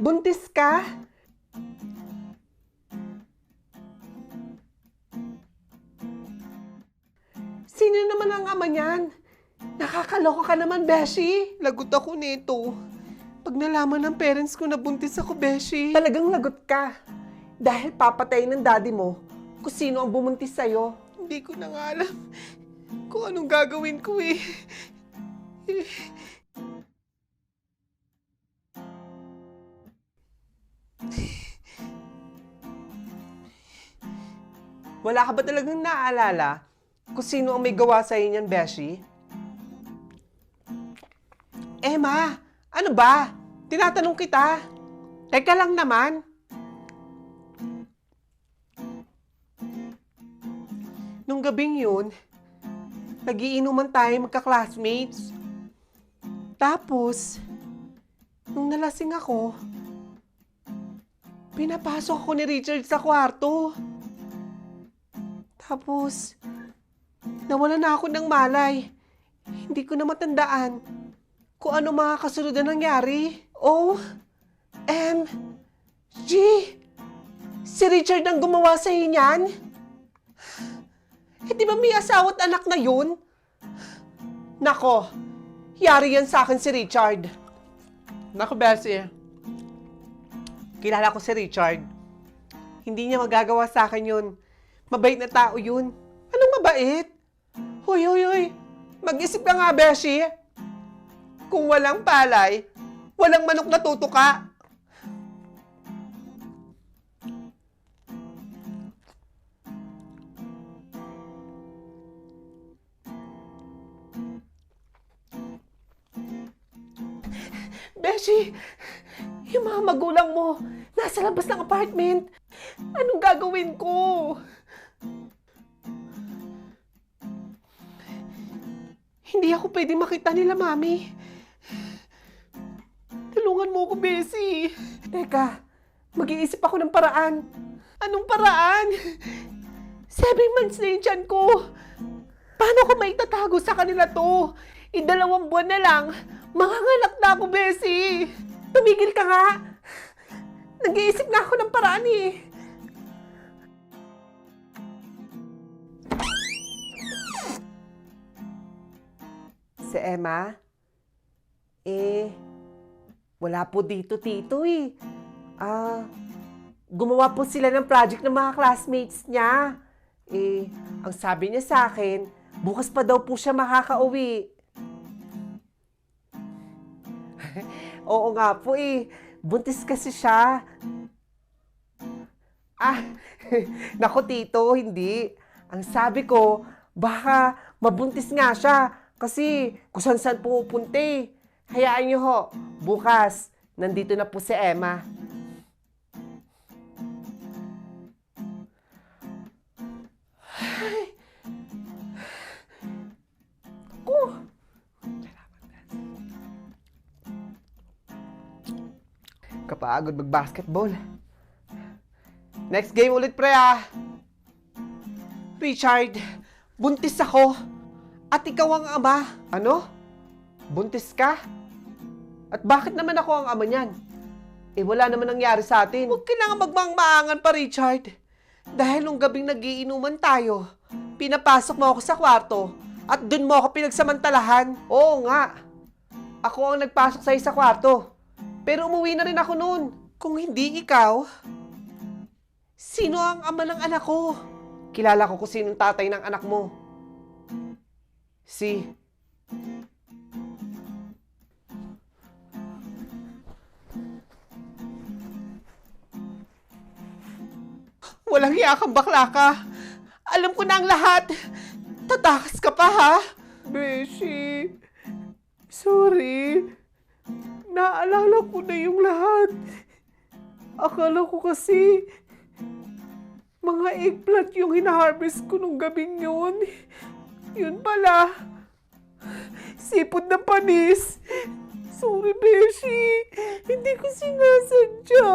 Buntis ka? Sino naman ang ama niyan? Nakakaloka ka naman, Beshi. Lagot ako nito. Pag nalaman ng parents ko na buntis ako, Beshi. Talagang lagot ka. Dahil papatayin ng daddy mo kung sino ang bumuntis sa'yo. Hindi ko na nga alam kung anong gagawin ko eh. Wala ka ba talagang naaalala kung sino ang may gawa sa'yo niyan, Beshi? Emma, ano ba? Tinatanong kita. Teka lang naman. Nung gabing yun, nagiinuman tayo magka-classmates. Tapos, nung nalasing ako, pinapasok ako ni Richard sa kwarto. Tapos, nawala na ako ng malay. Hindi ko na matandaan kung ano mga kasunod na nangyari. OMG! Si Richard ang gumawa sa'yo niyan? Eh di ba may asawa at anak na yun? Nako, yari yan sa akin si Richard. Nako, Bessie. Kilala ko si Richard. Hindi niya magagawa sa akin yun. Mabait na tao yun. Anong mabait? Hoy. Mag-isip ka nga, Beshi. Kung walang palay, walang manok na tutuka. Beshi, yung mga magulang mo, nasa labas ng apartment. Anong gagawin ko? Hindi ako pwede makita nila, Mami. Tulungan mo ako, Bessie. Teka, mag-iisip ako ng paraan. Anong paraan? 7 months na yung tiyan ko. Paano ko maitatago sa kanila to? 2 buwan na lang, manganganak na ako, Bessie. Tumigil ka nga. Nag-iisip na ako ng paraan eh. Si Emma? Wala po dito, tito eh. Gumawa po sila ng project ng mga classmates niya. Ang sabi niya sa akin, bukas pa daw po siya makakauwi. Oo nga po eh. Buntis kasi siya. Naku tito, hindi. Ang sabi ko, baka mabuntis nga siya. Kasi kung saan pupunta eh. Hayaan niyo ho, bukas, nandito na po si Emma. Kapagod mag-basketball. Next game ulit, pre ah. Richard, buntis ako. At ikaw ang ama. Ano? Buntis ka? At bakit naman ako ang ama niyan? Wala naman nangyari sa atin. Huwag kailangan magmangmaangan pa, Richard. Dahil nung gabing nagiinuman tayo, pinapasok mo ako sa kwarto at dun mo ako pinagsamantalahan. Oo nga. Ako ang nagpasok sa'yo sa kwarto. Pero umuwi na rin ako noon. Kung hindi ikaw, sino ang ama ng anak ko? Kilala ko kung sinong tatay ng anak mo. Si... Walang hiya kang bakla ka. Alam ko na ang lahat. Tatakas ka pa, ha? Beshi, sorry. Naalala ko na yung lahat. Akala ko kasi mga eggplant yung hinaharvest ko nung gabing yun. Yun pala, sipot na panis. Sorry, Beshi. Hindi ko sinasadya.